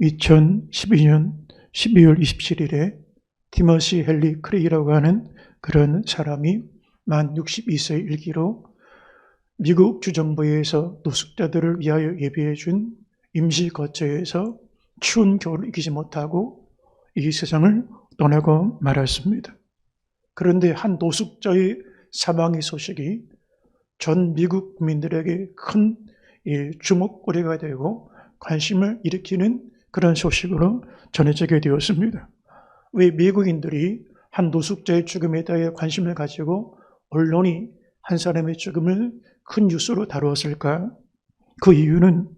2012년 12월 27일에 티머시 헨리 크레이라고 하는 그런 사람이 만 62세 일기로 미국 주정부에서 노숙자들을 위하여 예비해 준 임시 거처에서 추운 겨울을 이기지 못하고 이 세상을 떠나고 말았습니다. 그런데 한 노숙자의 사망의 소식이 전 미국 국민들에게 큰 주목거리가 되고 관심을 일으키는 그런 소식으로 전해지게 되었습니다. 왜 미국인들이 한 노숙자의 죽음에 대해 관심을 가지고 언론이 한 사람의 죽음을 큰 뉴스로 다루었을까? 그 이유는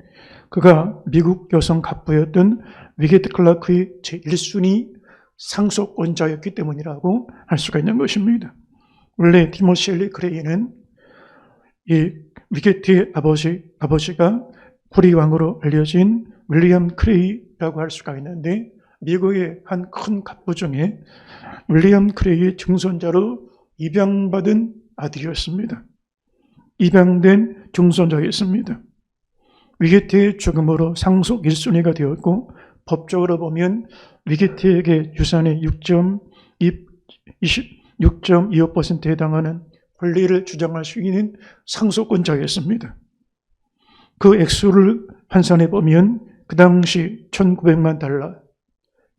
그가 미국 여성 갑부였던 위게트 클라크의 제1순위 상속권자였기 때문이라고 할 수가 있는 것입니다. 원래 티머시 헨리 크레이는 이 위게트의 아버지가 구리왕으로 알려진 윌리엄 크레이라고 할 수가 있는데, 미국의 한 큰 갑부 중에 윌리엄 크레이의 증손자로 입양받은 아들이었습니다. 입양된 증손자였습니다. 위게트의 죽음으로 상속 1순위가 되었고, 법적으로 보면 위게트에게 유산의 6.25%에 해당하는 권리를 주장할 수 있는 상속권자였습니다. 그 액수를 환산해 보면 그 당시 1900만 달러,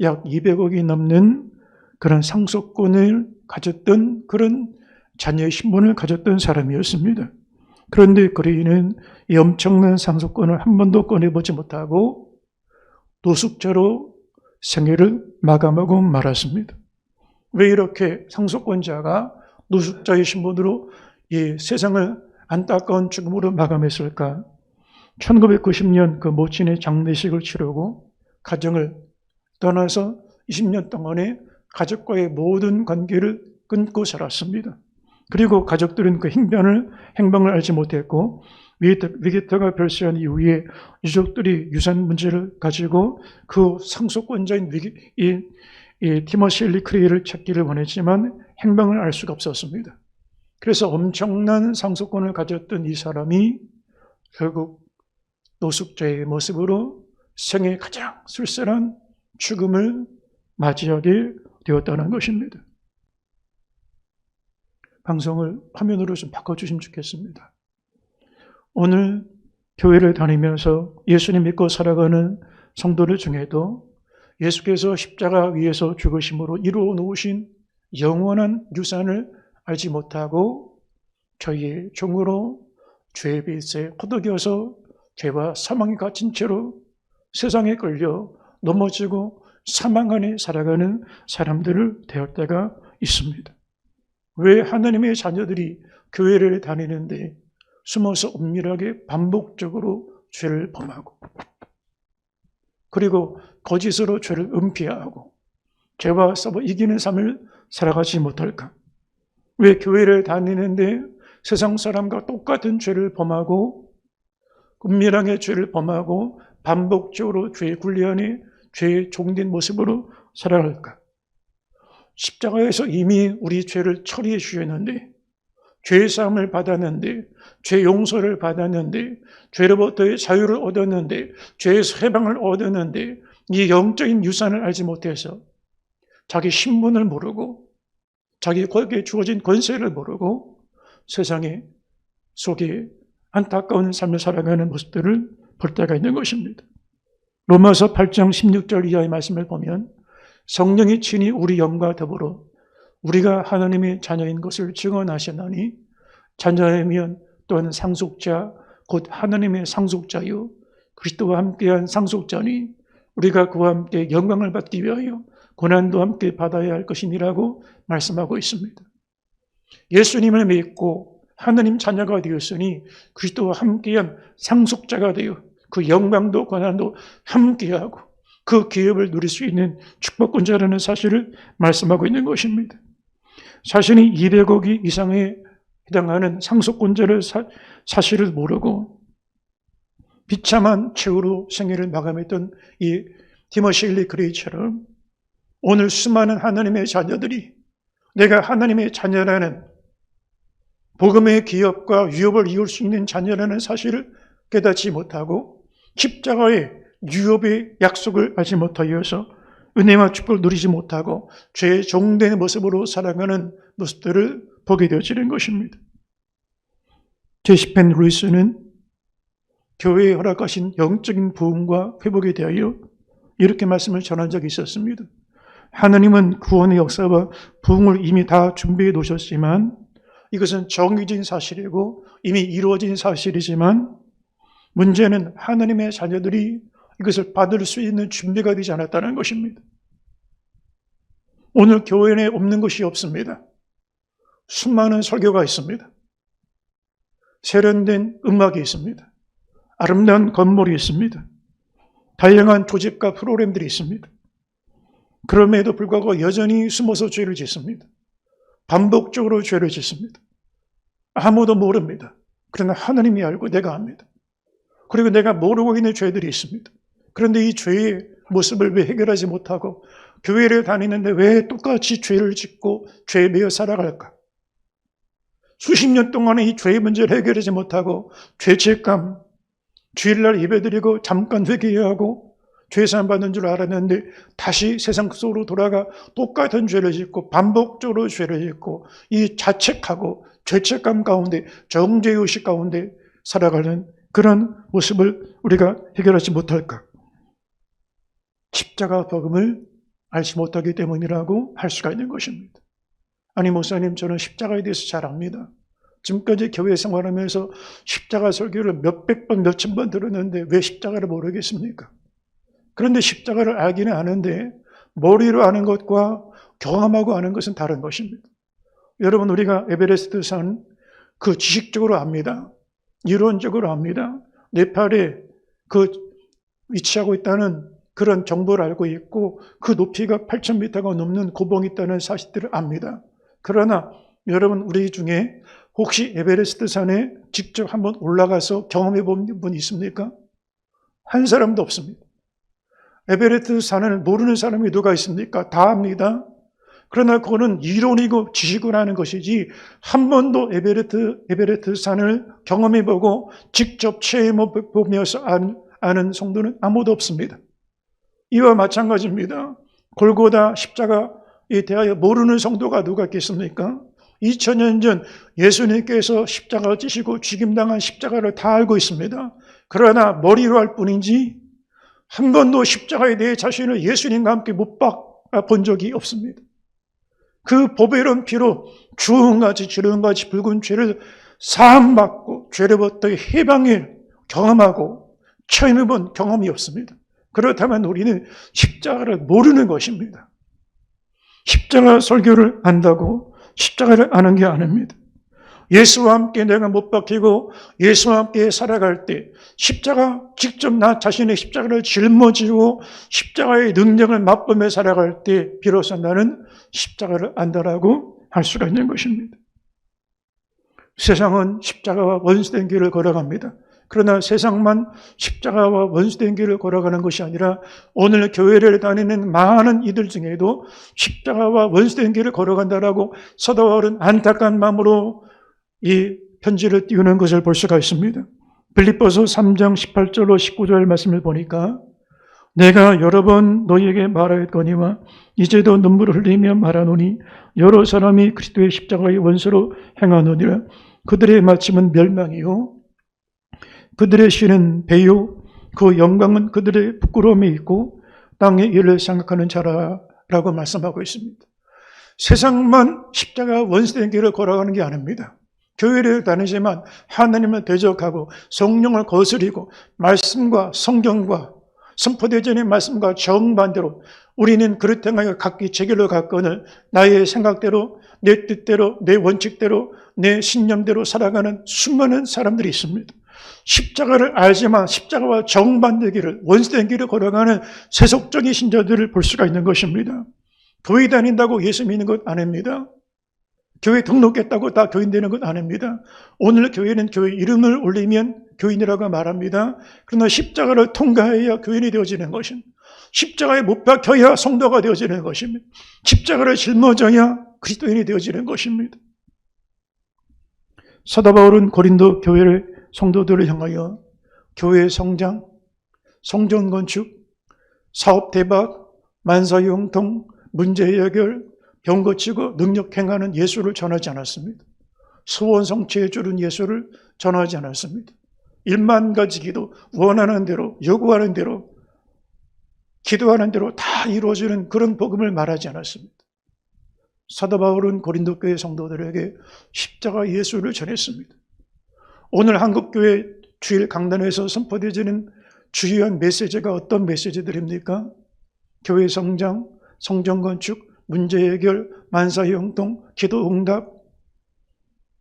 약 200억이 넘는 그런 상속권을 가졌던, 그런 자녀의 신분을 가졌던 사람이었습니다. 그런데 그레이는 이 엄청난 상속권을 한 번도 꺼내보지 못하고 노숙자로 생애를 마감하고 말았습니다. 왜 이렇게 상속권자가 노숙자의 신분으로 이 세상을 안타까운 죽음으로 마감했을까? 1990년 그 모친의 장례식을 치르고 가정을 떠나서 20년 동안에 가족과의 모든 관계를 끊고 살았습니다. 그리고 가족들은 그 행방을 알지 못했고, 위게트가 별세한 이후에 유족들이 유산 문제를 가지고 그 상속권자인 티머시 헨리 크레이를 찾기를 원했지만 행방을 알 수가 없었습니다. 그래서 엄청난 상속권을 가졌던 이 사람이 결국 노숙자의 모습으로 생애 가장 쓸쓸한 죽음을 맞이하게 되었다는 것입니다. 방송을 화면으로 좀 바꿔주시면 좋겠습니다. 오늘 교회를 다니면서 예수님 믿고 살아가는 성도들 중에도 예수께서 십자가 위에서 죽으심으로 이루어 놓으신 영원한 유산을 알지 못하고 저희의 종으로 죄의 빚에 허덕여서 죄와 사망에 갇힌 채로 세상에 끌려 넘어지고 사망 안에 살아가는 사람들을 대할 때가 있습니다. 왜 하나님의 자녀들이 교회를 다니는데 숨어서 은밀하게 반복적으로 죄를 범하고, 그리고 거짓으로 죄를 은폐하고 죄와 싸워 이기는 삶을 살아가지 못할까? 왜 교회를 다니는데 세상 사람과 똑같은 죄를 범하고 은밀하게 죄를 범하고 반복적으로 죄의 굴레 안에 죄의 종된 모습으로 살아갈까? 십자가에서 이미 우리 죄를 처리해 주셨는데, 죄의 사함을 받았는데, 죄 용서를 받았는데, 죄로부터의 자유를 얻었는데, 죄에서 해방을 얻었는데, 이 영적인 유산을 알지 못해서 자기 신분을 모르고 자기에게 주어진 권세를 모르고 세상에 속에 안타까운 삶을 살아가는 모습들을 볼 때가 있는 것입니다. 로마서 8장 16절 이하의 말씀을 보면 성령이 친히 우리 영과 더불어 우리가 하나님의 자녀인 것을 증언하시나니 자녀이면 또한 상속자 곧 하나님의 상속자요 그리스도와 함께한 상속자니 우리가 그와 함께 영광을 받기 위하여 고난도 함께 받아야 할 것이니라고 말씀하고 있습니다. 예수님을 믿고 하나님 자녀가 되었으니 그리스도와 함께한 상속자가 되어 그 영광도 고난도 함께하고 그 기업을 누릴 수 있는 축복권자라는 사실을 말씀하고 있는 것입니다. 자신이 200억이 이상에 해당하는 상속권자를 사실을 모르고 비참한 최후로 생애를 마감했던 이 티머시 헨리 크레이처럼 오늘 수많은 하나님의 자녀들이 내가 하나님의 자녀라는 복음의 기업과 유업을 이룰 수 있는 자녀라는 사실을 깨닫지 못하고 십자가의 유업의 약속을 알지 못하여서 은혜와 축복을 누리지 못하고 죄의 종된 모습으로 살아가는 모습들을 보게 되어지는 것입니다. 제10편 루이스는 교회에 허락하신 영적인 부흥과 회복에 대하여 이렇게 말씀을 전한 적이 있었습니다. 하나님은 구원의 역사와 부흥을 이미 다 준비해 놓으셨지만 이것은 정해진 사실이고 이미 이루어진 사실이지만 문제는 하나님의 자녀들이 이것을 받을 수 있는 준비가 되지 않았다는 것입니다. 오늘 교회 에 없는 것이 없습니다. 수많은 설교가 있습니다. 세련된 음악이 있습니다. 아름다운 건물이 있습니다. 다양한 조직과 프로그램들이 있습니다. 그럼에도 불구하고 여전히 숨어서 죄를 짓습니다. 반복적으로 죄를 짓습니다. 아무도 모릅니다. 그러나 하나님이 알고 내가 압니다. 그리고 내가 모르고 있는 죄들이 있습니다. 그런데 이 죄의 모습을 왜 해결하지 못하고 교회를 다니는데 왜 똑같이 죄를 짓고 죄에 매여 살아갈까? 수십 년 동안에 이 죄의 문제를 해결하지 못하고 죄책감, 주일날 예배드리고 잠깐 회개하고 죄사함 받는 줄 알았는데 다시 세상 속으로 돌아가 똑같은 죄를 짓고 반복적으로 죄를 짓고 이 자책하고 죄책감 가운데 정죄의식 가운데 살아가는 그런 모습을 우리가 해결하지 못할까? 십자가 복음을 알지 못하기 때문이라고 할 수가 있는 것입니다. 아니 목사님, 저는 십자가에 대해서 잘 압니다. 지금까지 교회 생활하면서 십자가 설교를 몇백 번, 몇천 번 들었는데 왜 십자가를 모르겠습니까? 그런데 십자가를 알기는 아는데 머리로 아는 것과 경험하고 아는 것은 다른 것입니다. 여러분, 우리가 에베레스트 산 그 지식적으로 압니다. 이론적으로 압니다. 네팔에 그 위치하고 있다는 그런 정보를 알고 있고 그 높이가 8,000m가 넘는 고봉이 있다는 사실들을 압니다. 그러나 여러분, 우리 중에 혹시 에베레스트 산에 직접 한번 올라가서 경험해 본 분 있습니까? 한 사람도 없습니다. 에베레스트 산을 모르는 사람이 누가 있습니까? 다 압니다. 그러나 그거는 이론이고 지식을 하는 것이지 한 번도 에베레스트 산을 경험해보고 직접 체험해보면서 아는 성도는 아무도 없습니다. 이와 마찬가지입니다. 골고다 십자가에 대하여 모르는 성도가 누가 있겠습니까? 2000년 전 예수님께서 십자가 지시고 죽임당한 십자가를 다 알고 있습니다. 그러나 머리로 알 뿐인지 한 번도 십자가에 대해 자신을 예수님과 함께 못 본 적이 없습니다. 그 보배로운 피로 주홍같이 지름같이 붉은 죄를 사함받고 죄로부터 해방을 경험하고 체험해본 경험이 없습니다. 그렇다면 우리는 십자가를 모르는 것입니다. 십자가 설교를 안다고 십자가를 아는 게 아닙니다. 예수와 함께 내가 못 박히고 예수와 함께 살아갈 때 십자가 직접 나 자신의 십자가를 짊어지고 십자가의 능력을 맛보며 살아갈 때 비로소 나는 십자가를 안다라고 할 수가 있는 것입니다. 세상은 십자가와 원수된 길을 걸어갑니다. 그러나 세상만 십자가와 원수된 길을 걸어가는 것이 아니라 오늘 교회를 다니는 많은 이들 중에도 십자가와 원수된 길을 걸어간다라고 사도 바울은 안타까운 마음으로 이 편지를 띄우는 것을 볼 수가 있습니다. 빌립보서 3장 18절로 19절 말씀을 보니까 내가 여러 번 너희에게 말하였거니와 이제도 눈물을 흘리며 말하노니 여러 사람이 그리스도의 십자가의 원수로 행하노니라. 그들의 마침은 멸망이요 그들의 쉬는 배요 그 영광은 그들의 부끄러움에 있고 땅의 일을 생각하는 자라라고 말씀하고 있습니다. 세상만 십자가 원수된 길을 걸어가는 게 아닙니다. 교회를 다니지만 하나님을 대적하고 성령을 거스리고 말씀과 성경과 선포되지 않은 말씀과 정반대로 우리는 그릇 행하여 각기 제 길로 갔거늘 나의 생각대로 내 뜻대로 내 원칙대로 내 신념대로 살아가는 수많은 사람들이 있습니다. 십자가를 알지만 십자가와 정반대 길을 원수된 길을 걸어가는 세속적인 신자들을 볼 수가 있는 것입니다. 교회 다닌다고 예수 믿는 것 아닙니다. 교회 등록했다고 다 교인 되는 것 아닙니다. 오늘 교회는 교회 이름을 올리면 교인이라고 말합니다. 그러나 십자가를 통과해야 교인이 되어지는 것입니다. 십자가에 못 박혀야 성도가 되어지는 것입니다. 십자가를 짊어져야 그리스도인이 되어지는 것입니다. 사도 바울은 고린도 교회를 성도들을 향하여 교회의 성장, 성전 건축, 사업 대박, 만사 형통, 문제 해결, 병 고치고 능력 행하는 예수를 전하지 않았습니다. 소원 성취해 주는 예수를 전하지 않았습니다. 1만 가지 기도, 원하는 대로, 요구하는 대로, 기도하는 대로 다 이루어지는 그런 복음을 말하지 않았습니다. 사도 바울은 고린도 교회 성도들에게 십자가 예수를 전했습니다. 오늘 한국교회 주일 강단에서 선포되어지는 주요한 메시지가 어떤 메시지들입니까? 교회 성장, 성전 건축, 문제 해결, 만사 형통, 기도 응답,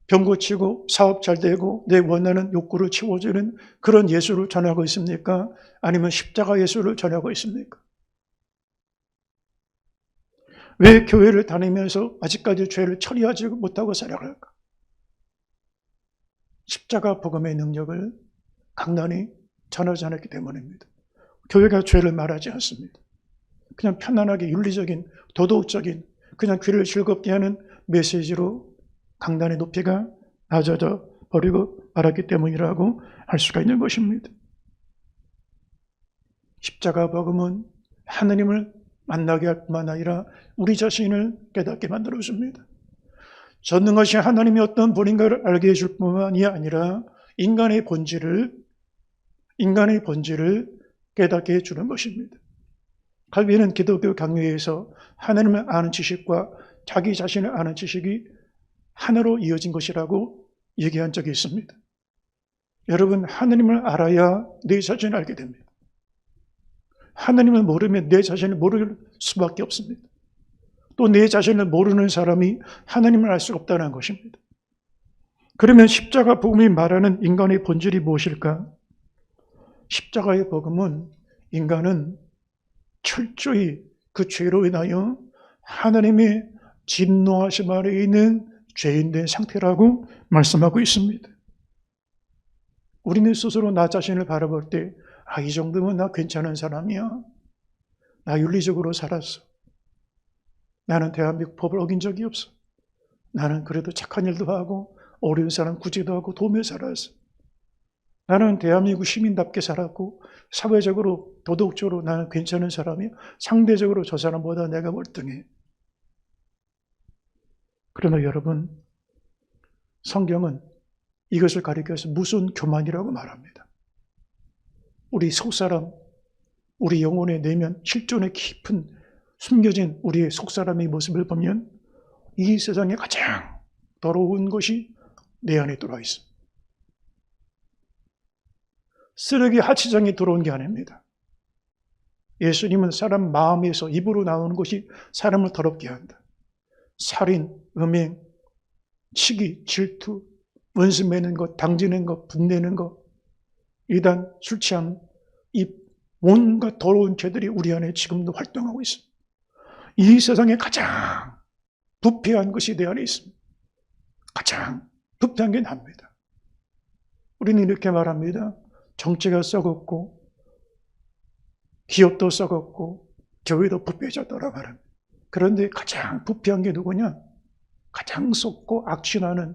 병 고치고 사업 잘 되고 내 원하는 욕구를 채워주는 그런 예수를 전하고 있습니까? 아니면 십자가 예수를 전하고 있습니까? 왜 교회를 다니면서 아직까지 죄를 처리하지 못하고 살아갈까? 십자가 복음의 능력을 강단히 전하지 않았기 때문입니다. 교회가 죄를 말하지 않습니다. 그냥 편안하게 윤리적인, 도덕적인, 그냥 귀를 즐겁게 하는 메시지로 강단의 높이가 낮아져 버리고 말았기 때문이라고 할 수가 있는 것입니다. 십자가 복음은 하느님을 만나게 할 뿐만 아니라 우리 자신을 깨닫게 만들어줍니다. 전능하신 하나님이 어떤 분인가를 알게 해줄 뿐만이 아니라 인간의 본질을 깨닫게 해주는 것입니다. 칼빈은 기독교 강요에서 하나님을 아는 지식과 자기 자신을 아는 지식이 하나로 이어진 것이라고 얘기한 적이 있습니다. 여러분, 하나님을 알아야 내 자신을 알게 됩니다. 하나님을 모르면 내 자신을 모를 수밖에 없습니다. 또 내 자신을 모르는 사람이 하나님을 알 수가 없다는 것입니다. 그러면 십자가 복음이 말하는 인간의 본질이 무엇일까? 십자가의 복음은 인간은 철저히 그 죄로 인하여 하나님의 진노하심 아래에 있는 죄인된 상태라고 말씀하고 있습니다. 우리는 스스로 나 자신을 바라볼 때 이 정도면 나 괜찮은 사람이야. 나 윤리적으로 살았어. 나는 대한민국 법을 어긴 적이 없어. 나는 그래도 착한 일도 하고 어려운 사람 구제도 하고 도우며 살았어. 나는 대한민국 시민답게 살았고 사회적으로 도덕적으로 나는 괜찮은 사람이야. 상대적으로 저 사람보다 내가 월등해. 그러나 여러분, 성경은 이것을 가리켜서 무슨 교만이라고 말합니다. 우리 속사람, 우리 영혼의 내면 실존의 깊은 숨겨진 우리의 속사람의 모습을 보면 이 세상에 가장 더러운 것이 내 안에 들어와 있습니다. 쓰레기 하치장에 들어온 게 아닙니다. 예수님은 사람 마음에서 입으로 나오는 것이 사람을 더럽게 한다. 살인, 음행, 시기, 질투, 원수 매는 것, 당지는 것, 분내는 것, 이단, 술 취함, 이 온갖 더러운 죄들이 우리 안에 지금도 활동하고 있습니다. 이 세상에 가장 부패한 것이 내 안에 있습니다. 가장 부패한 게 납니다. 우리는 이렇게 말합니다. 정치가 썩었고 기업도 썩었고 교회도 부패해졌다고 말합니다. 그런데 가장 부패한 게 누구냐? 가장 썩고 악취나는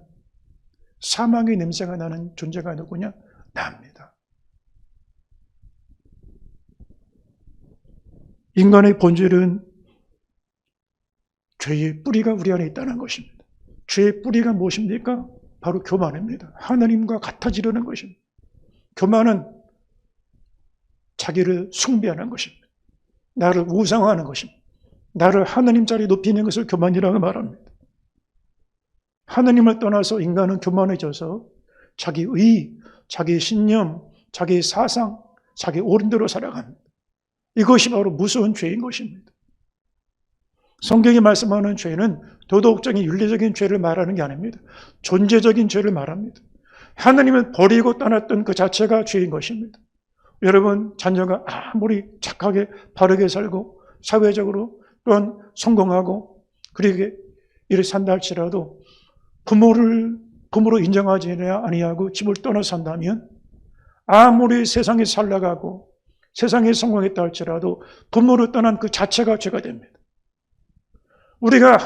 사망의 냄새가 나는 존재가 누구냐? 나입니다. 인간의 본질은 죄의 뿌리가 우리 안에 있다는 것입니다. 죄의 뿌리가 무엇입니까? 바로 교만입니다. 하나님과 같아지려는 것입니다. 교만은 자기를 숭배하는 것입니다. 나를 우상화하는 것입니다. 나를 하나님 자리에 높이는 것을 교만이라고 말합니다. 하나님을 떠나서 인간은 교만해져서 자기 의, 자기 신념, 자기 사상, 자기 옳은 대로 살아갑니다. 이것이 바로 무서운 죄인 것입니다. 성경이 말씀하는 죄는 도덕적인 윤리적인 죄를 말하는 게 아닙니다. 존재적인 죄를 말합니다. 하나님을 버리고 떠났던 그 자체가 죄인 것입니다. 여러분, 자녀가 아무리 착하게 바르게 살고 사회적으로 또한 성공하고 그렇게 이렇게 산다 할지라도 부모로 인정하지 아니하고 집을 떠나 산다면 아무리 세상에 잘 나가고 세상에 성공했다 할지라도 부모를 떠난 그 자체가 죄가 됩니다. 우리가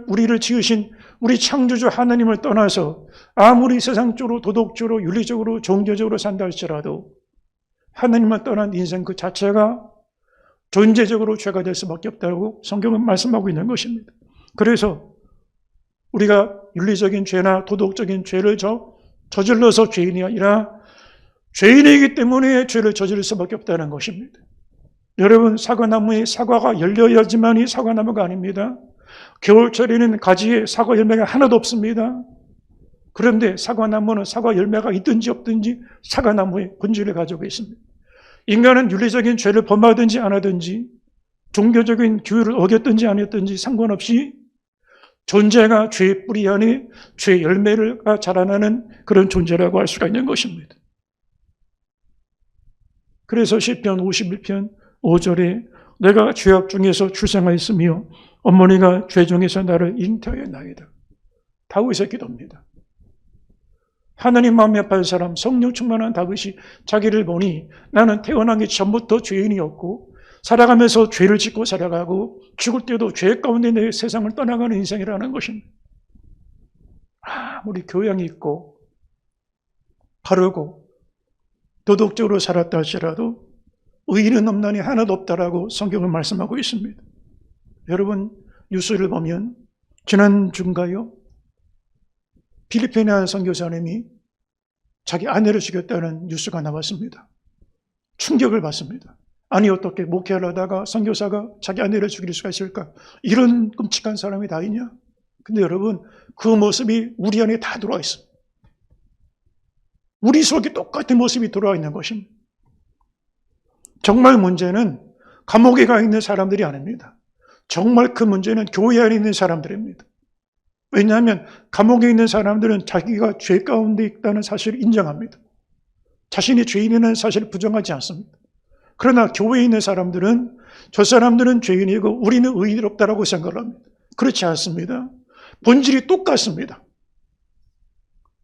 우리를 지으신 우리 창조주 하나님을 떠나서 아무리 세상적으로 도덕적으로 윤리적으로 종교적으로 산다 할지라도 하나님을 떠난 인생 그 자체가 존재적으로 죄가 될 수밖에 없다고 성경은 말씀하고 있는 것입니다. 그래서 우리가 윤리적인 죄나 도덕적인 죄를 저질러서 죄인이 아니라 죄인이기 때문에 죄를 저지를 수밖에 없다는 것입니다. 여러분, 사과나무에 사과가 열려야지만이 사과나무가 아닙니다. 겨울철에는 가지에 사과 열매가 하나도 없습니다. 그런데 사과나무는 사과 열매가 있든지 없든지 사과나무의 본질을 가지고 있습니다. 인간은 윤리적인 죄를 범하든지 안 하든지 종교적인 규율을 어겼든지 아니었든지 상관없이 존재가 죄의 뿌리 안에 죄의 열매를 자라나는 그런 존재라고 할 수가 있는 것입니다. 그래서 시편 51편 5절에 내가 죄악 중에서 출생하였으며 어머니가 죄 중에서 나를 잉태하였나이다. 다윗의 기도입니다. 하나님 마음이 아파할 사람, 성령 충만한 다윗이 자기를 보니 나는 태어나기 전부터 죄인이었고 살아가면서 죄를 짓고 살아가고 죽을 때도 죄 가운데 내 세상을 떠나가는 인생이라는 것입니다. 아무리 교양이 있고 바르고 도덕적으로 살았다 할지라도 의인은 없나니 하나도 없다라고 성경은 말씀하고 있습니다. 여러분, 뉴스를 보면 지난주인가요? 필리핀의 한 선교사님이 자기 아내를 죽였다는 뉴스가 나왔습니다. 충격을 받습니다. 아니 어떻게 목회를 하다가 선교사가 자기 아내를 죽일 수가 있을까? 이런 끔찍한 사람이 다 있냐? 근데 여러분, 그 모습이 우리 안에 다 들어와 있습니다. 우리 속에 똑같은 모습이 들어와 있는 것입니다. 정말 문제는 감옥에 가 있는 사람들이 아닙니다. 정말 그 문제는 교회 안에 있는 사람들입니다. 왜냐하면 감옥에 있는 사람들은 자기가 죄 가운데 있다는 사실을 인정합니다. 자신이 죄인이라는 사실을 부정하지 않습니다. 그러나 교회에 있는 사람들은 저 사람들은 죄인이고 우리는 의롭다라고 생각을 합니다. 그렇지 않습니다. 본질이 똑같습니다.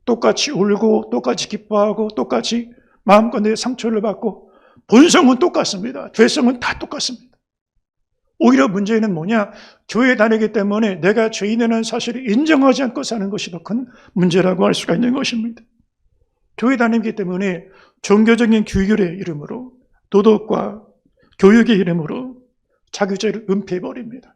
똑같이 울고 똑같이 기뻐하고 똑같이 마음껏 상처를 받고 본성은 똑같습니다. 죄성은 다 똑같습니다. 오히려 문제는 뭐냐? 교회에 다니기 때문에 내가 죄인이라는 사실을 인정하지 않고 사는 것이 더 큰 문제라고 할 수가 있는 것입니다. 교회 다니기 때문에 종교적인 규율의 이름으로 도덕과 교육의 이름으로 자기 죄를 은폐해버립니다.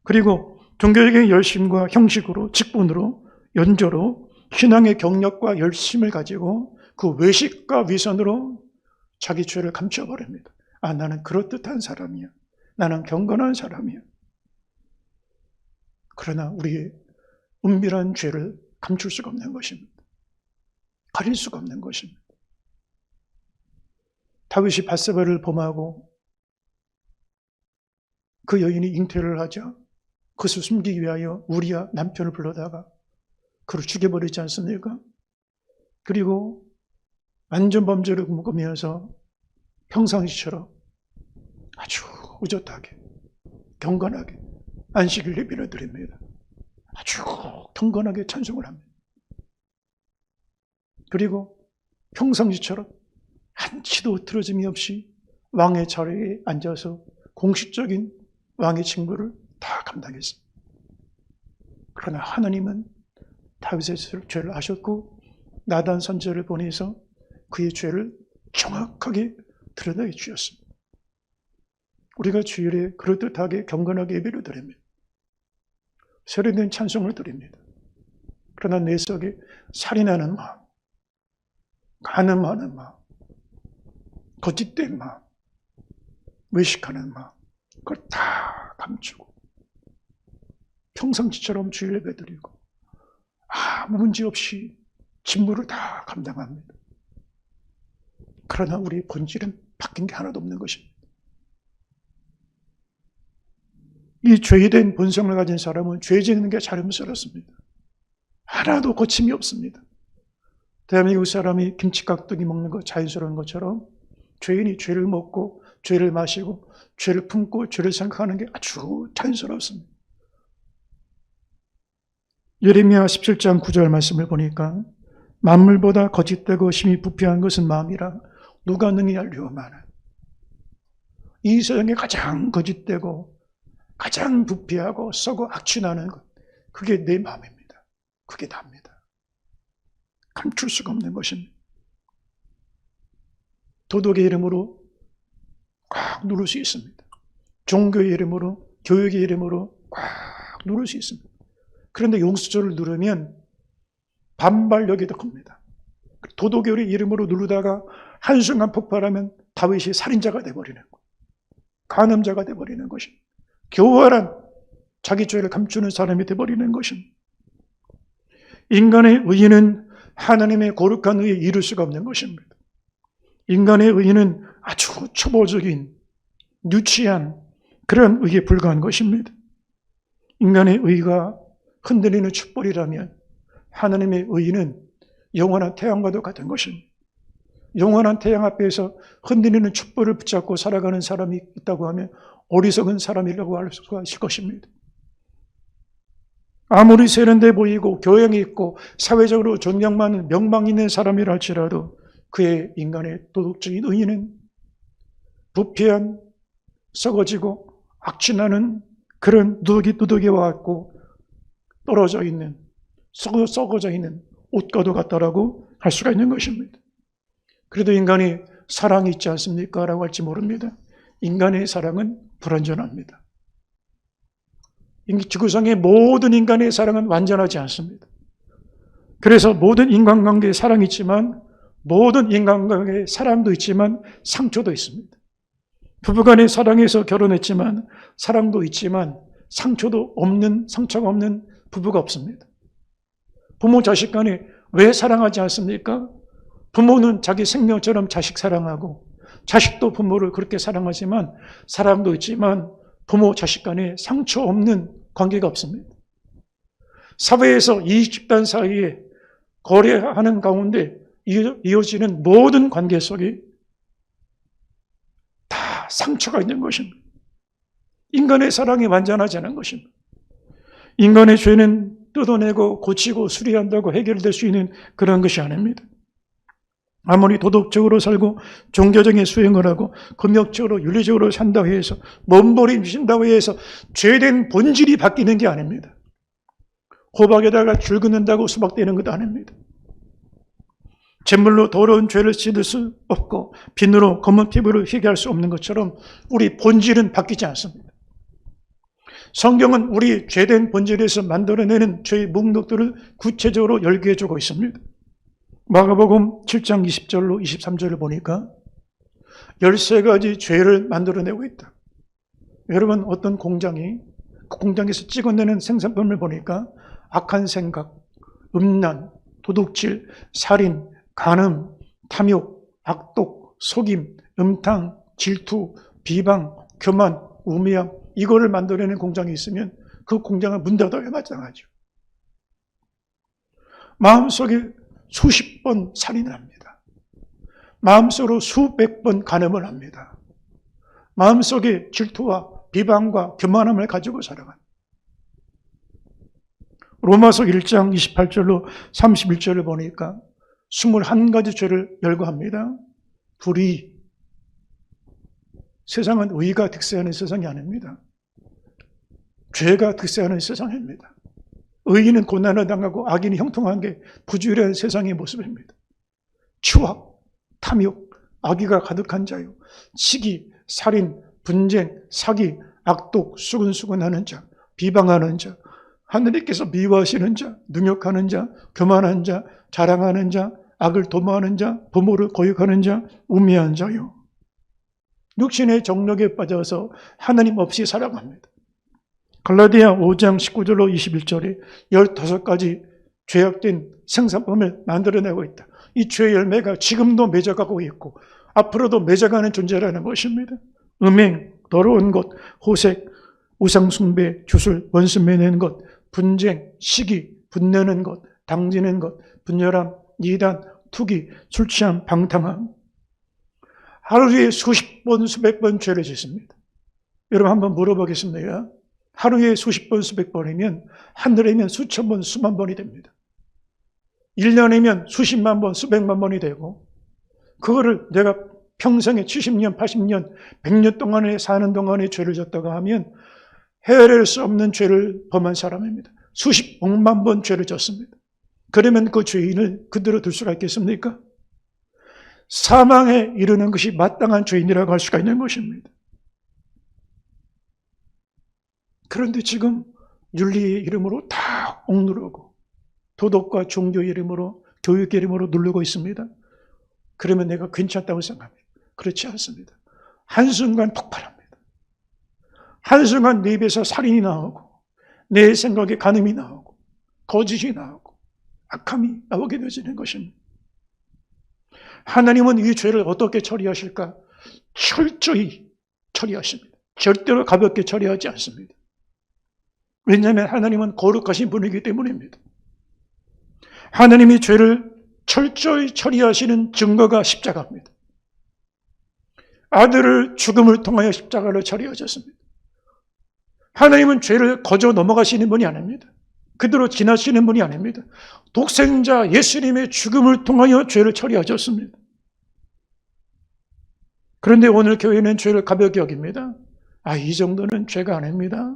그리고 종교적인 열심과 형식으로 직분으로 연조로 신앙의 경력과 열심을 가지고 그 외식과 위선으로 자기 죄를 감춰버립니다. 아, 나는 그럴듯한 사람이야. 나는 경건한 사람이야. 그러나 우리의 은밀한 죄를 감출 수가 없는 것입니다. 가릴 수가 없는 것입니다. 다윗이 밧세바를 범하고 그 여인이 잉태를 하자 그것을 숨기기 위하여 우리야 남편을 불러다가 그를 죽여버리지 않습니까? 그리고 완전 범죄를 먹으면서 평상시처럼 아주 의젓하게 경건하게 안식일 예배를 드립니다. 아주 경건하게 찬송을 합니다. 그리고 평상시처럼 한치도 흐트러짐이 없이 왕의 자리에 앉아서 공식적인 왕의 직무를 다 감당했습니다. 그러나 하나님은 다윗의 죄를 아셨고 나단 선지자를 보내서 그의 죄를 정확하게 드러내 주셨습니다. 우리가 주일에 그럴듯하게 경건하게 예배를 드립니다. 세련된 찬송을 드립니다. 그러나 내 속에 살인하는 마음, 간음하는 마음, 거짓된 마음, 외식하는 마음, 그걸 다 감추고 평상시처럼 주일 예배 드리고 아무 문제 없이 직무를 다 감당합니다. 그러나 우리 본질은 바뀐 게 하나도 없는 것입니다. 이 죄된 본성을 가진 사람은 죄 짓는 게 자연스럽습니다. 하나도 고침이 없습니다. 대한민국 사람이 김치깍두기 먹는 거 자연스러운 것처럼 죄인이 죄를 먹고 죄를 마시고 죄를 품고 죄를 생각하는 게 아주 자연스럽습니다. 예레미야 17장 9절 말씀을 보니까 만물보다 거짓되고 심히 부패한 것은 마음이라 누가 능히 알려오마나. 이 세상에 가장 거짓되고 가장 부패하고 썩어 악취나는 것, 그게 내 마음입니다. 그게 답니다. 감출 수가 없는 것입니다. 도덕의 이름으로 꽉 누를 수 있습니다. 종교의 이름으로, 교육의 이름으로 꽉 누를 수 있습니다. 그런데 용수철을 누르면 반발력이 더 큽니다. 도덕의 이름으로 누르다가 한순간 폭발하면 다윗이 살인자가 되어버리는 거예요. 간음자가 되어버리는 것입니다. 교활한 자기 죄를 감추는 사람이 되어버리는 것입니다. 인간의 의의는 하나님의 거룩한 의에 이룰 수가 없는 것입니다. 인간의 의의는 아주 초보적인, 유치한 그런 의에 불과한 것입니다. 인간의 의의가 흔들리는 촛불이라면 하나님의 의의는 영원한 태양과도 같은 것입니다. 영원한 태양 앞에서 흔들리는 촛불을 붙잡고 살아가는 사람이 있다고 하면 어리석은 사람이라고 할 수가 있을 것입니다. 아무리 세련돼 보이고 교양이 있고 사회적으로 존경 많은 명망 있는 사람이라 할지라도 그의 인간의 도덕적인 의의는 부패한, 썩어지고 악취나는 그런 누더기와 같고 떨어져 있는, 썩어져 있는 옷과도 같다라고 할 수가 있는 것입니다. 그래도 인간이 사랑이 있지 않습니까? 라고 할지 모릅니다. 인간의 사랑은 불완전합니다. 지구상의 모든 인간의 사랑은 완전하지 않습니다. 그래서 모든 인간관계에 사랑이 있지만 모든 인간관계에 사랑도 있지만 상처도 있습니다. 부부간의 사랑에서 결혼했지만 사랑도 있지만 상처가 없는 부부가 없습니다. 부모 자식 간에 왜 사랑하지 않습니까? 부모는 자기 생명처럼 자식 사랑하고 자식도 부모를 그렇게 사랑하지만 사랑도 있지만 부모 자식 간에 상처 없는 관계가 없습니다. 사회에서 이 집단 사이에 거래하는 가운데 이어지는 모든 관계 속에 다 상처가 있는 것입니다. 인간의 사랑이 완전하지 않은 것입니다. 인간의 죄는 뜯어내고 고치고 수리한다고 해결될 수 있는 그런 것이 아닙니다. 아무리 도덕적으로 살고 종교적인 수행을 하고 금욕적으로 윤리적으로 산다고 해서 몸부림친다고 해서 죄된 본질이 바뀌는 게 아닙니다. 호박에다가 줄 긋는다고 수박되는 것도 아닙니다. 잿물로 더러운 죄를 씻을 수 없고 비누로 검은 피부를 희게 할 수 없는 것처럼 우리 본질은 바뀌지 않습니다. 성경은 우리 죄된 본질에서 만들어내는 죄의 목록들을 구체적으로 열거해 주고 있습니다. 마가복음 7장 20절로 23절을 보니까 13가지 죄를 만들어내고 있다. 여러분 어떤 공장이 그 공장에서 찍어내는 생산품을 보니까 악한 생각, 음란, 도둑질, 살인, 간음, 탐욕, 악독, 속임, 음탕, 질투, 비방, 교만, 우매함 이거를 만들어내는 공장이 있으면 그 공장은 문 닫아야 마땅하죠. 마음속에 수십 번 살인을 합니다. 마음속으로 수백 번 간음을 합니다. 마음속에 질투와 비방과 교만함을 가지고 살아갑니다. 로마서 1장 28절로 31절을 보니까 21가지 죄를 열거합니다. 불의. 세상은 의가 득세하는 세상이 아닙니다. 죄가 득세하는 세상입니다. 의인은 고난을 당하고 악인이 형통한 게 부주의한 세상의 모습입니다. 추악, 탐욕, 악의가 가득한 자요. 시기, 살인, 분쟁, 사기, 악독, 수근수근하는 자, 비방하는 자, 하느님께서 미워하시는 자, 능욕하는 자, 교만한 자, 자랑하는 자, 악을 도모하는 자, 부모를 거역하는 자, 우매한 자요. 육신의 정욕에 빠져서 하나님 없이 살아갑니다. 갈라디아 5장 19절로 21절에 15가지 죄악된 생산품을 만들어내고 있다. 이 죄의 열매가 지금도 맺어가고 있고 앞으로도 맺어가는 존재라는 것입니다. 음행, 더러운 것, 호색, 우상숭배, 주술, 원수 매내는 것, 분쟁, 시기, 분내는 것, 당지는 것, 분열함, 이단, 투기, 술취함, 방탕함. 하루에 수십 번, 수백 번 죄를 짓습니다. 여러분 한번 물어보겠습니다. 하루에 수십 번, 수백 번이면 한 달이면 수천 번, 수만 번이 됩니다. 1년이면 수십만 번, 수백만 번이 되고 그거를 내가 평생에 70년, 80년, 100년 동안에 사는 동안에 죄를 졌다고 하면 헤아릴 수 없는 죄를 범한 사람입니다. 수십 억만 번 죄를 졌습니다. 그러면 그 죄인을 그대로 둘 수가 있겠습니까? 사망에 이르는 것이 마땅한 죄인이라고 할 수가 있는 것입니다. 그런데 지금 윤리의 이름으로 다 억누르고 도덕과 종교의 이름으로 교육의 이름으로 누르고 있습니다. 그러면 내가 괜찮다고 생각합니다. 그렇지 않습니다. 한순간 폭발합니다. 한순간 내 입에서 살인이 나오고 내 생각에 간음이 나오고 거짓이 나오고 악함이 나오게 되어지는 것입니다. 하나님은 이 죄를 어떻게 처리하실까? 철저히 처리하십니다. 절대로 가볍게 처리하지 않습니다. 왜냐하면 하나님은 거룩하신 분이기 때문입니다. 하나님이 죄를 철저히 처리하시는 증거가 십자가입니다. 아들을 죽음을 통하여 십자가로 처리하셨습니다. 하나님은 죄를 거저 넘어가시는 분이 아닙니다. 그대로 지나시는 분이 아닙니다. 독생자 예수님의 죽음을 통하여 죄를 처리하셨습니다. 그런데 오늘 교회는 죄를 가볍게 여깁니다. 이 정도는 죄가 아닙니다.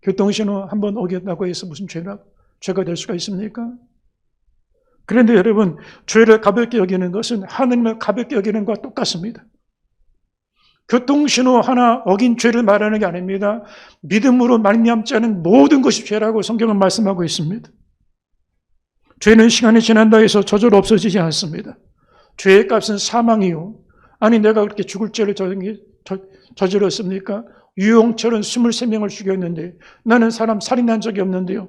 교통신호 한번 어겼다고 해서 무슨 죄가 될 수가 있습니까? 그런데 여러분, 죄를 가볍게 여기는 것은 하나님을 가볍게 여기는 것과 똑같습니다. 교통신호 하나 어긴 죄를 말하는 게 아닙니다. 믿음으로 말미암지 않은 모든 것이 죄라고 성경은 말씀하고 있습니다. 죄는 시간이 지난다 해서 저절로 없어지지 않습니다. 죄의 값은 사망이요. 아니 내가 그렇게 죽을 죄를 저질렀습니까? 유용철은 23명을 죽였는데 나는 사람 살인한 적이 없는데요.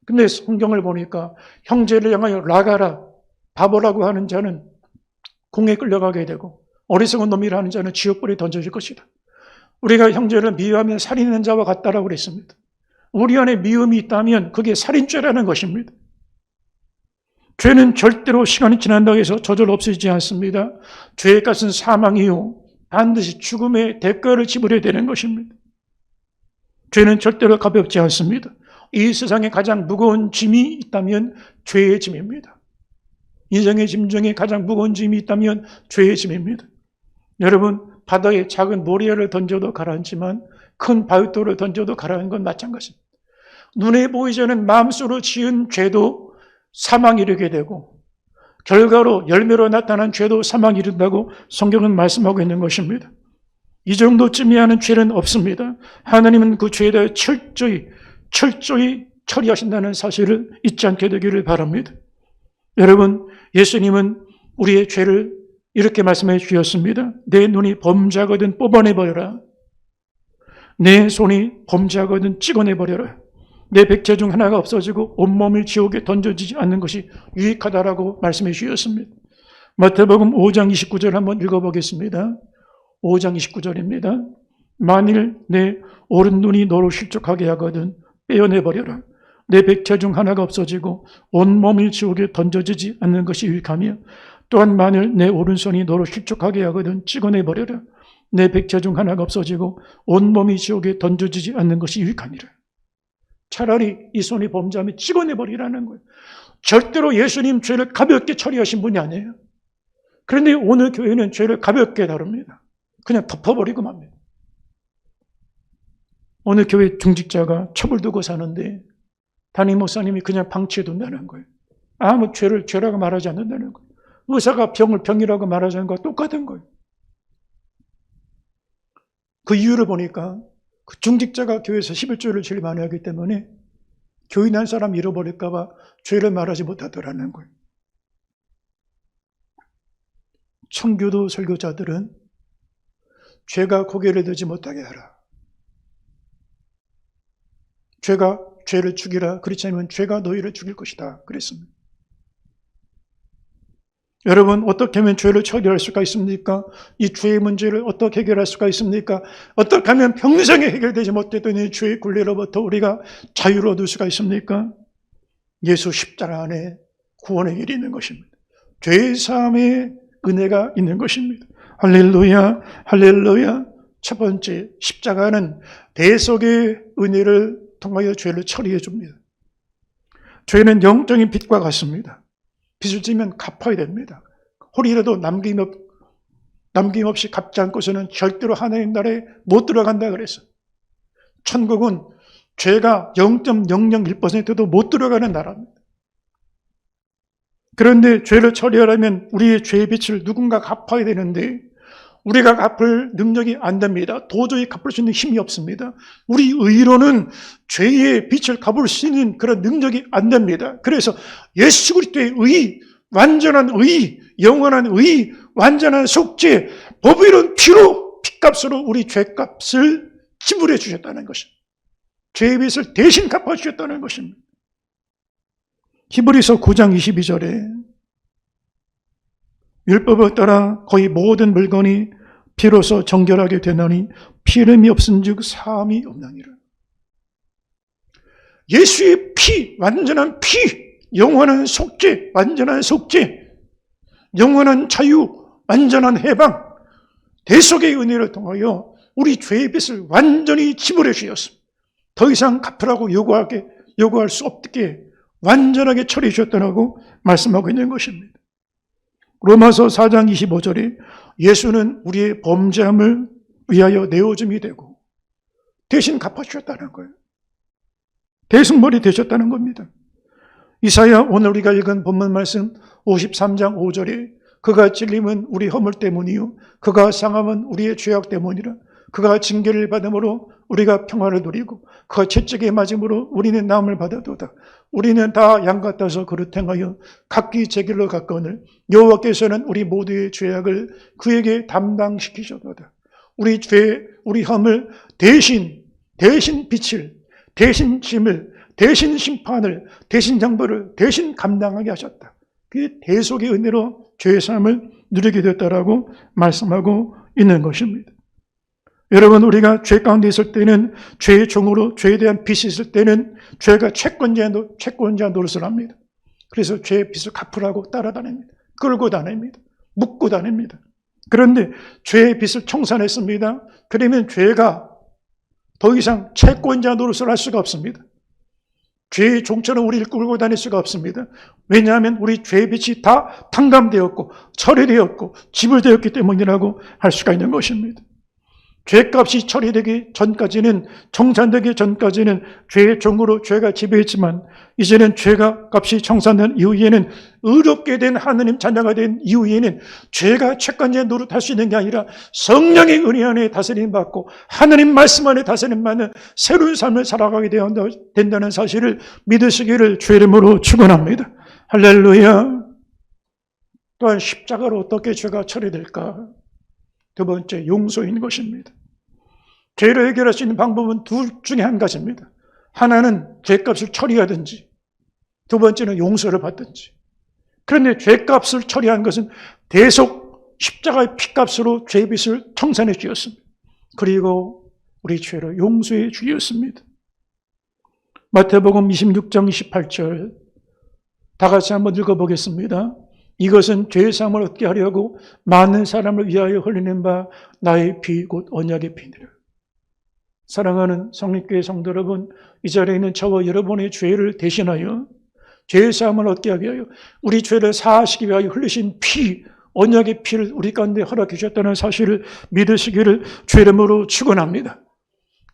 근데 성경을 보니까 형제를 향하여 라가라 바보라고 하는 자는 공에 끌려가게 되고 어리석은 놈이라 하는 자는 지옥불에 던져질 것이다. 우리가 형제를 미워하면 살인한 자와 같다라고 그랬습니다. 우리 안에 미움이 있다면 그게 살인죄라는 것입니다. 죄는 절대로 시간이 지난다고 해서 저절로 없어지지 않습니다. 죄의 값은 사망이요. 반드시 죽음의 대가를 지불해야 되는 것입니다. 죄는 절대로 가볍지 않습니다. 이 세상에 가장 무거운 짐이 있다면 죄의 짐입니다. 인생의 짐 중에 가장 무거운 짐이 있다면 죄의 짐입니다. 여러분, 바다에 작은 모래알을 던져도 가라앉지만 큰 바위돌을 던져도 가라앉는 건 마찬가지입니다. 눈에 보이지 않는 마음속으로 지은 죄도 사망에 이르게 되고 결과로 열매로 나타난 죄도 사망에 이른다고 성경은 말씀하고 있는 것입니다. 이 정도쯤이 하는 죄는 없습니다. 하나님은 그 죄에 대해 철저히 처리하신다는 사실을 잊지 않게 되기를 바랍니다. 여러분, 예수님은 우리의 죄를 이렇게 말씀해 주셨습니다. 내 눈이 범죄하거든 뽑아내버려라. 내 손이 범죄하거든 찍어내버려라. 내 백체 중 하나가 없어지고 온몸을 지옥에 던져지지 않는 것이 유익하다라고 말씀해 주셨습니다. 마태복음 5장 29절 한번 읽어보겠습니다. 5장 29절입니다. 만일 내 오른눈이 너로 실족하게 하거든 빼어내버려라. 내 백체 중 하나가 없어지고 온몸이 지옥에 던져지지 않는 것이 유익하며 또한 만일 내 오른손이 너로 실족하게 하거든 찍어내버려라. 내 백체 중 하나가 없어지고 온몸이 지옥에 던져지지 않는 것이 유익하니라. 차라리 이 손이 범죄하면 찍어내버리라는 거예요. 절대로 예수님 죄를 가볍게 처리하신 분이 아니에요. 그런데 오늘 교회는 죄를 가볍게 다룹니다. 그냥 덮어버리고 맙니다. 오늘 교회 중직자가 첩을 두고 사는데 담임 목사님이 그냥 방치해둔다는 거예요. 아무 죄를 죄라고 말하지 않는다는 거예요. 의사가 병을 병이라고 말하지 않는 것과 똑같은 거예요. 그 이유를 보니까 그 중직자가 교회에서 11조를 제일 많이 하기 때문에 교인 한 사람 잃어버릴까 봐 죄를 말하지 못하더라는 거예요. 청교도 설교자들은 죄가 고개를 들지 못하게 하라. 죄를 죽이라. 그렇지 않으면 죄가 너희를 죽일 것이다. 그랬습니다. 여러분, 어떻게 하면 죄를 처리할 수가 있습니까? 이 죄의 문제를 어떻게 해결할 수가 있습니까? 어떻게 하면 평생에 해결되지 못했던 이 죄의 굴레로부터 우리가 자유를 얻을 수가 있습니까? 예수 십자가 안에 구원의 길이 있는 것입니다. 죄의 사함의 은혜가 있는 것입니다. 할렐루야, 할렐루야. 첫 번째, 십자가는 대속의 은혜를 통하여 죄를 처리해 줍니다. 죄는 영적인 빚과 같습니다. 빚을 지면 갚아야 됩니다. 혹이라도 남김없이 갚지 않고서는 절대로 하나님 나라에 못 들어간다 그랬어요. 천국은 죄가 0.001%도 못 들어가는 나라입니다. 그런데 죄를 처리하려면 우리의 죄의 빚을 누군가 갚아야 되는데 우리가 갚을 능력이 안 됩니다. 도저히 갚을 수 있는 힘이 없습니다. 우리 의로는 죄의 빚을 갚을 수 있는 그런 능력이 안 됩니다. 그래서 예수 그리스도의 의, 완전한 의, 영원한 의, 완전한 속죄, 법이로운 피로, 피값으로 우리 죄값을 지불해 주셨다는 것입니다. 죄의 빚을 대신 갚아 주셨다는 것입니다. 히브리서 9장 22절에 율법을 따라 거의 모든 물건이 피로서 정결하게 되나니 피름이 없은즉 사함이 없나니라. 예수의 피, 완전한 피, 영원한 속죄, 완전한 속죄, 영원한 자유, 완전한 해방, 대속의 은혜를 통하여 우리 죄의 빚을 완전히 지불해 주셨습니다. 더 이상 갚으라고 요구할 수 없게 완전하게 처리해 주셨다고 말씀하고 있는 것입니다. 로마서 4장 25절에 예수는 우리의 범죄함을 위하여 내어줌이 되고 대신 갚아주셨다는 거예요. 대승벌이 되셨다는 겁니다. 이사야 오늘 우리가 읽은 본문 말씀 53장 5절에 그가 찔림은 우리 허물 때문이요 그가 상함은 우리의 죄악 때문이라. 그가 징계를 받음으로 우리가 평화를 누리고 그가 채찍에 맞음으로 우리는 나음을 받아도다. 우리는 다 양 같아서 그릇 행하여 각기 제 길로 갔거늘 여호와께서는 우리 모두의 죄악을 그에게 담당시키셨도다. 우리 죄, 우리 험을 대신 빚을, 대신 짐을, 대신 심판을, 대신 장부를 대신 감당하게 하셨다. 그 대속의 은혜로 죄의 삶을 누리게 됐다라고 말씀하고 있는 것입니다. 여러분, 우리가 죄 가운데 있을 때는 죄의 종으로 죄에 대한 빚이 있을 때는 죄가 채권자 노릇을 합니다. 그래서 죄의 빚을 갚으라고 따라다닙니다. 끌고 다닙니다. 묻고 다닙니다. 그런데 죄의 빚을 청산했습니다. 그러면 죄가 더 이상 채권자 노릇을 할 수가 없습니다. 죄의 종처럼 우리를 끌고 다닐 수가 없습니다. 왜냐하면 우리 죄의 빚이 다 탕감되었고 처리되었고 지불되었기 때문이라고 할 수가 있는 것입니다. 죄값이 처리되기 전까지는, 청산되기 전까지는 죄의 종으로 죄가 지배했지만 이제는 죄가 값이 청산된 이후에는 의롭게 된 하느님 자녀가 된 이후에는 죄가 채권자의 노릇할 수 있는 게 아니라 성령의 은혜 안에 다스림 받고 하느님 말씀 안에 다스림 받는 새로운 삶을 살아가게 된다는 사실을 믿으시기를 주의 이름으로 축원합니다. 할렐루야. 또한 십자가로 어떻게 죄가 처리될까? 두 번째, 용서인 것입니다. 죄를 해결할 수 있는 방법은 둘 중에 한 가지입니다. 하나는 죄값을 처리하든지, 두 번째는 용서를 받든지. 그런데 죄값을 처리한 것은 대속 십자가의 피값으로 죄빚을 청산해 주었습니다. 그리고 우리 죄를 용서해 주었습니다. 마태복음 26장 28절 다 같이 한번 읽어보겠습니다. 이것은 죄사함을 얻게 하려고 많은 사람을 위하여 흘리는 바 나의 피 곧 언약의 피니라. 사랑하는 성립교회 성도 여러분, 이 자리에 있는 저와 여러분의 죄를 대신하여 죄사함을 얻게 하기 위하여 우리 죄를 사하시기 위하여 흘리신 피, 언약의 피를 우리 가운데 허락해 주셨다는 사실을 믿으시기를 주의 이름으로 축원합니다.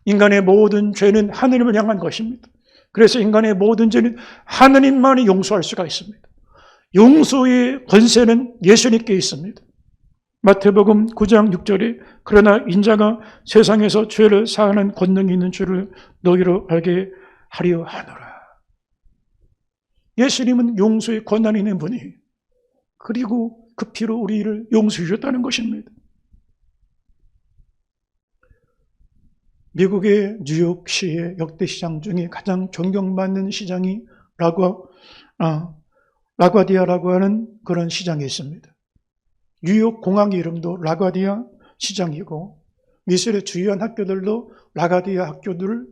인간의 모든 죄는 하느님을 향한 것입니다. 그래서 인간의 모든 죄는 하느님만이 용서할 수가 있습니다. 용서의 권세는 예수님께 있습니다. 마태복음 9장 6절에 그러나 인자가 세상에서 죄를 사하는 권능이 있는 줄을 너희로 알게 하려 하노라. 예수님은 용서의 권한이 있는 분이에요. 그리고 그 피로 우리를 용서해 주셨다는 것입니다. 미국의 뉴욕시의 역대 시장 중에 가장 존경받는 시장이 라과디아라고 하는 그런 시장이 있습니다. 뉴욕 공항의 이름도 라과디아 시장이고 미술의 주요한 학교들도 라과디아 학교들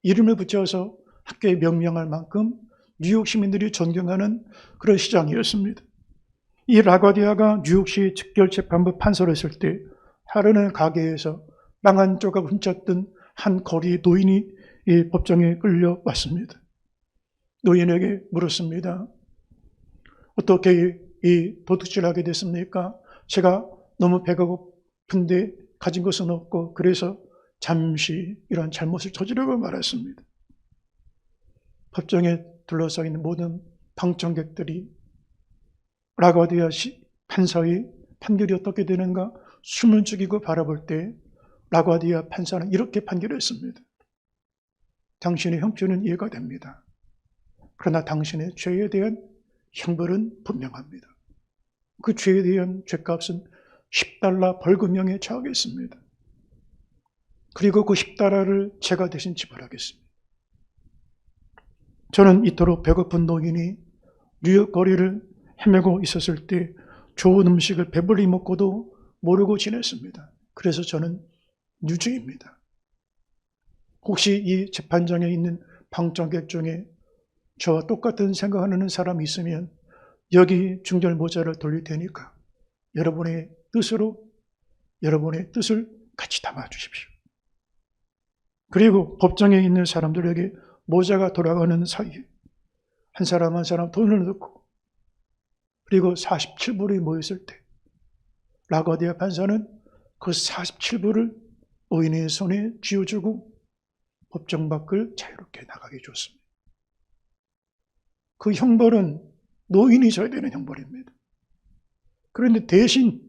이름을 붙여서 학교에 명명할 만큼 뉴욕 시민들이 존경하는 그런 시장이었습니다. 이 라과디아가 뉴욕시 특별재판부 판사로 있을 때 하루는 가게에서 빵 한 조각 훔쳤던 한 거리 노인이 이 법정에 끌려왔습니다. 노인에게 물었습니다. 어떻게 이 도둑질을 하게 됐습니까? 제가 너무 배가 고픈데 가진 것은 없고 그래서 잠시 이런 잘못을 저지르고 말았습니다. 법정에 둘러싸여 있는 모든 방청객들이 라가디아 판사의 판결이 어떻게 되는가? 숨을 죽이고 바라볼 때 라가디아 판사는 이렇게 판결했습니다. 당신의 형편은 이해가 됩니다. 그러나 당신의 죄에 대한 형벌은 분명합니다. 그 죄에 대한 죄값은 10달러 벌금형에 처하겠습니다. 그리고 그 10달러를 제가 대신 지불하겠습니다. 저는 이토록 배고픈 노인이 뉴욕 거리를 헤매고 있었을 때 좋은 음식을 배불리 먹고도 모르고 지냈습니다. 그래서 저는 유죄입니다. 혹시 이 재판장에 있는 방청객 중에 저와 똑같은 생각하는 사람이 있으면 여기 중절 모자를 돌릴 테니까 여러분의 뜻을 같이 담아 주십시오. 그리고 법정에 있는 사람들에게 모자가 돌아가는 사이에 한 사람 한 사람 돈을 넣고 그리고 47불이 모였을 때 라가디아 판사는 그 47불을 의인의 손에 쥐어주고 법정 밖을 자유롭게 나가게 줬습니다. 그 형벌은 노인이 져야 되는 형벌입니다. 그런데 대신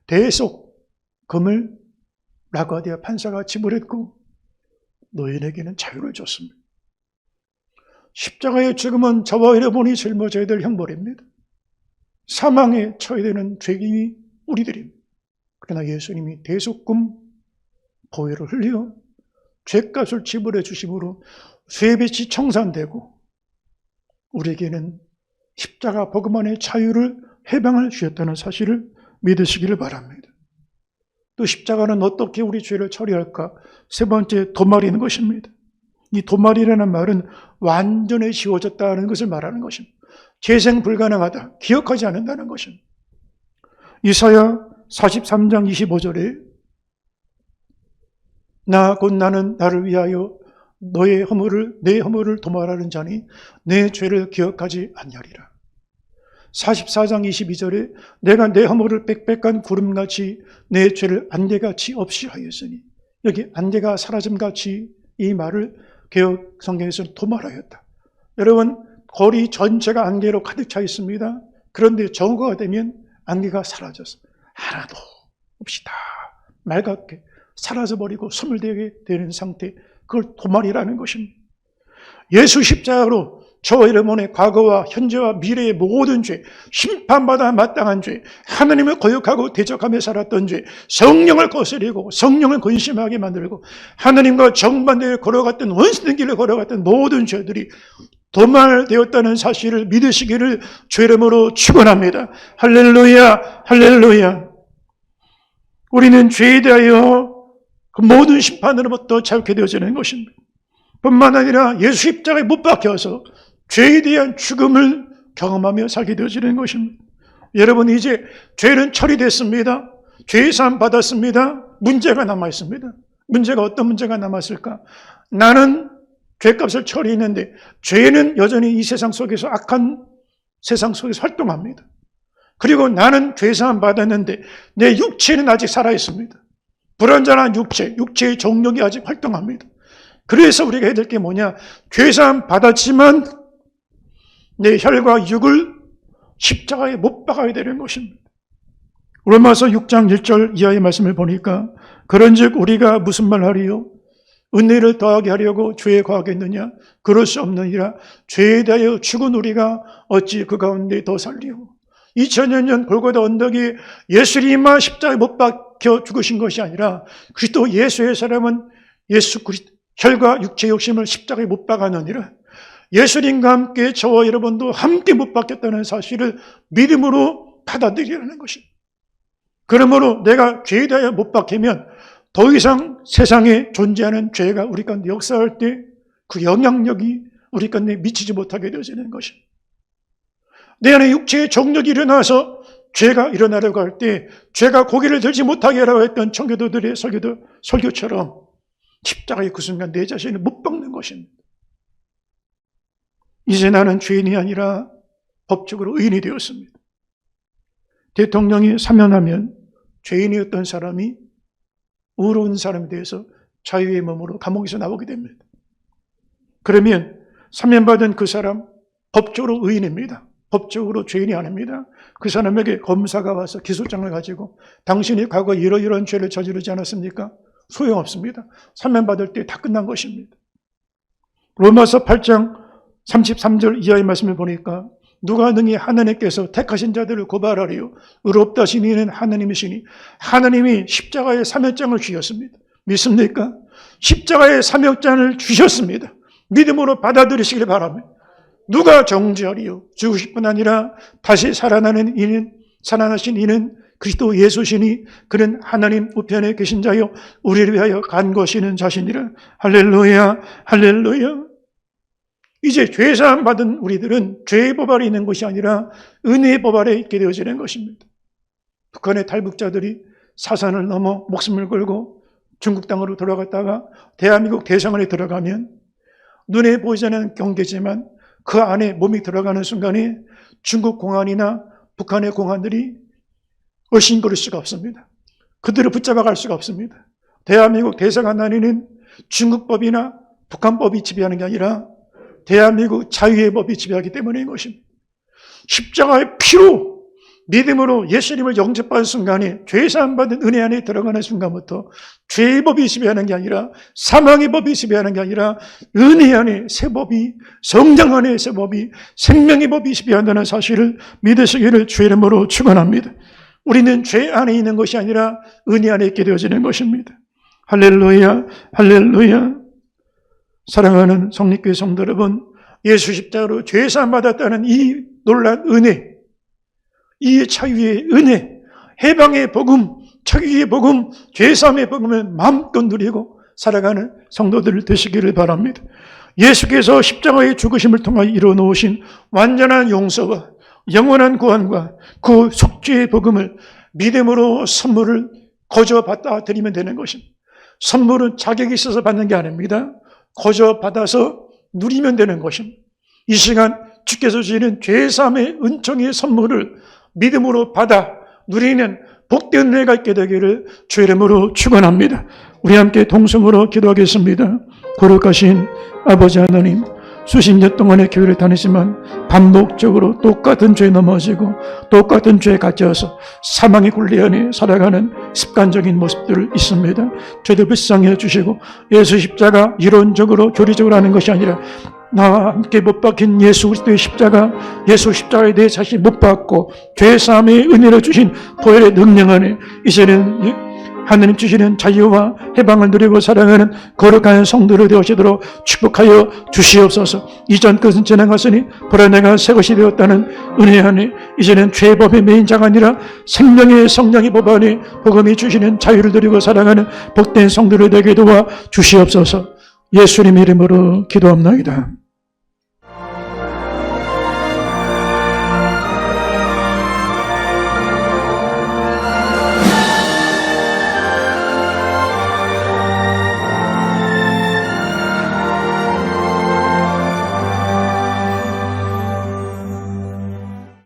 대속금을 라가디아 판사가 지불했고 노인에게는 자유를 줬습니다. 십자가의 죽음은 저와 여러분이 짊어져야 될 형벌입니다. 사망에 처해야 되는 죄인이 우리들입니다. 그러나 예수님이 대속금 보혈을 흘려 죄값을 지불해 주심으로 죄빚이 청산되고 우리에게는 십자가 복음 안의 자유를 해방을 주셨다는 사실을 믿으시기를 바랍니다. 또 십자가는 어떻게 우리 죄를 처리할까? 세 번째, 도말이는 것입니다. 이 도말이라는 말은 완전히 지워졌다는 것을 말하는 것입니다. 재생 불가능하다, 기억하지 않는다는 것입니다. 이사야 43장 25절에 곧 나는 나를 위하여 내 허물을 도말하는 자니 내 죄를 기억하지 않냐리라. 44장 22절에 내가 내 허물을 빽빽한 구름같이 내 죄를 안개같이 없이 하였으니 여기 안개가 사라짐같이 이 말을 개역 성경에서는 도말하였다. 여러분 거리 전체가 안개로 가득 차 있습니다. 그런데 정오가 되면 안개가 사라져서 하나도 없이 다 맑게 사라져버리고 소멸되게 되는 상태, 그걸 도말이라는 것입니다. 예수 십자가로 저와 여러분의 과거와 현재와 미래의 모든 죄, 심판받아 마땅한 죄, 하나님을 거역하고 대적하며 살았던 죄, 성령을 거스리고 성령을 근심하게 만들고 하나님과 정반대에 걸어갔던 원수된 길을 걸어갔던 모든 죄들이 도말되었다는 사실을 믿으시기를 주 이름으로 축원합니다. 할렐루야, 할렐루야. 우리는 죄에 대하여 그 모든 심판으로부터 자유케 되어지는 것입니다. 뿐만 아니라 예수 십자가에 못 박혀서 죄에 대한 죽음을 경험하며 살게 되어지는 것입니다. 여러분 이제 죄는 처리됐습니다. 죄사함 받았습니다. 문제가 남아있습니다. 문제가 어떤 문제가 남았을까? 나는 죄값을 처리했는데 죄는 여전히 이 세상 속에서 악한 세상 속에서 활동합니다. 그리고 나는 죄사함 받았는데 내 육체는 아직 살아있습니다. 불완전한 육체의 정욕이 아직 활동합니다. 그래서 우리가 해야 될 게 뭐냐? 죄사함 받았지만 내 혈과 육을 십자가에 못 박아야 되는 것입니다. 로마서 6장 1절 이하의 말씀을 보니까 그런즉 우리가 무슨 말 하리요? 은혜를 더하게 하려고 죄에 거하겠느냐? 그럴 수 없느니라. 죄에 대하여 죽은 우리가 어찌 그 가운데 더 살리요? 2000년 전 골고다 언덕에 예수님만 십자가에 못 박혀 죽으신 것이 아니라 그리스도 예수의 사람은 예수 그리스도 혈과 육체 욕심을 십자가에 못 박아느니라. 예수님과 함께 저와 여러분도 함께 못 박혔다는 사실을 믿음으로 받아들이라는 것입니다. 그러므로 내가 죄에 대하여 못 박히면 더 이상 세상에 존재하는 죄가 우리 가운데 역사할 때 그 영향력이 우리 가운데 미치지 못하게 되어지는 것입니다. 내 안에 육체의 정력이 일어나서 죄가 일어나려고 할 때 죄가 고개를 들지 못하게 하라고 했던 청교도들의 설교처럼 십자가의 그 순간 내 자신을 못 박는 것입니다. 이제 나는 죄인이 아니라 법적으로 의인이 되었습니다. 대통령이 사면하면 죄인이었던 사람이 의로운 사람에 대해서 자유의 몸으로 감옥에서 나오게 됩니다. 그러면 사면받은 그 사람 법적으로 의인입니다. 법적으로 죄인이 아닙니다. 그 사람에게 검사가 와서 기소장을 가지고 당신이 과거 이러이러한 죄를 저지르지 않았습니까? 소용없습니다. 사면받을 때 다 끝난 것입니다. 로마서 8장 33절 이하의 말씀을 보니까 누가 능히 하나님께서 택하신 자들을 고발하리요 의롭다 하신 이는 하나님이시니 하나님이 십자가의 사명장을 주셨습니다. 믿습니까? 십자가의 사명장을 주셨습니다. 믿음으로 받아들이시길 바랍니다. 누가 정죄하리요? 죽으실 뿐 아니라 다시 살아나신 이는 그리스도 예수시니 그는 하나님 우편에 계신 자요 우리를 위하여 간거시는 자신이라. 할렐루야, 할렐루야. 이제 죄사함 받은 우리들은 죄의 법 아래 있는 것이 아니라 은혜의 법 아래 있게 되어지는 것입니다. 북한의 탈북자들이 사산을 넘어 목숨을 걸고 중국 땅으로 돌아갔다가 대한민국 대성안에 들어가면 눈에 보이지 않는 경계지만 그 안에 몸이 들어가는 순간에 중국 공안이나 북한의 공안들이 얼씬거릴 수가 없습니다. 그들을 붙잡아 갈 수가 없습니다. 대한민국 대성안 안에는 중국법이나 북한법이 지배하는 게 아니라 대한민국 자유의 법이 지배하기 때문인 것입니다. 십자가의 피로 믿음으로 예수님을 영접받은 순간에 죄사함 받은 은혜 안에 들어가는 순간부터 죄의 법이 지배하는 게 아니라 사망의 법이 지배하는 게 아니라 은혜 안에 새 법이, 성장 안에 새 법이, 생명의 법이 지배한다는 사실을 믿으시기를 주의 이름으로 축원합니다. 우리는 죄 안에 있는 것이 아니라 은혜 안에 있게 되어지는 것입니다. 할렐루야, 할렐루야. 사랑하는 성립교회 성도 여러분, 예수 십자가로 죄사함 받았다는 이 놀란 은혜, 이 자유의 은혜, 해방의 복음, 자유의 복음, 죄사함의 복음을 마음껏 누리고 살아가는 성도들 되시기를 바랍니다. 예수께서 십자가의 죽으심을 통하여 이루어놓으신 완전한 용서와 영원한 구원과 그 속죄의 복음을 믿음으로 선물을 거저 받아 드리면 되는 것입니다. 선물은 자격이 있어서 받는 게 아닙니다. 거저 받아서 누리면 되는 것입니다. 이 시간 주께서 주시는 죄사함의 은총의 선물을 믿음으로 받아 누리는 복된 은혜가 있게 되기를 주의 이름으로 축원합니다. 우리 함께 동성으로 기도하겠습니다. 거룩하신 아버지 하나님, 수십 년 동안의 교회를 다니지만 반복적으로 똑같은 죄에 넘어지고 똑같은 죄에 갇혀서 사망의 굴레 안에 살아가는 습관적인 모습들이 있습니다. 저희들 불쌍해 주시고 예수 십자가 이론적으로 교리적으로 하는 것이 아니라 나와 함께 못 박힌 예수 그리스도의 십자가, 예수 십자가에 대해 자신 못 박고 죄사함의 은혜를 주신 보혈의 능력 안에 이제는 하나님 주시는 자유와 해방을 누리고 살아가는 거룩한 성도로 되어지도록 축복하여 주시옵소서. 이전 것은 지나갔으니 보라 내가 새 것이 되었다는 은혜 안에 이제는 죄법의 메인자가 아니라 생명의 성령의 법 안에 복음이 주시는 자유를 누리고 살아가는 복된 성도로 되게 도와 주시옵소서. 예수님 이름으로 기도합나이다.